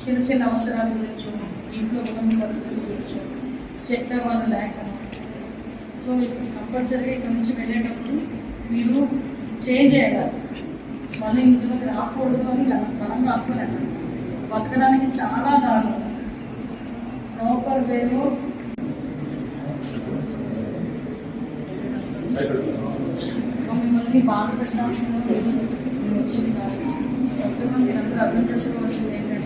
చిన్న చిన్న అవసరాల గురించి, ఇంట్లో ఉన్న పరిస్థితుల గురించి చెప్పేవాళ్ళు లేక, సో కంపల్సరీగా ఇక్కడ నుంచి వెళ్ళేటప్పుడు మీరు చేంజ్ అయ్యారు, మళ్ళీ ఇంట్లోకి రాకూడదు అని బలంగా అనుకోలేదు. బతకడానికి చాలా దారుణం. ప్రాపర్ వేలో మిమ్మల్ని బాధ పెట్టాల్సిన వచ్చింది కాదు. ప్రస్తుతం మీరందరూ అర్థం చేసుకోవాల్సింది ఏంటంటే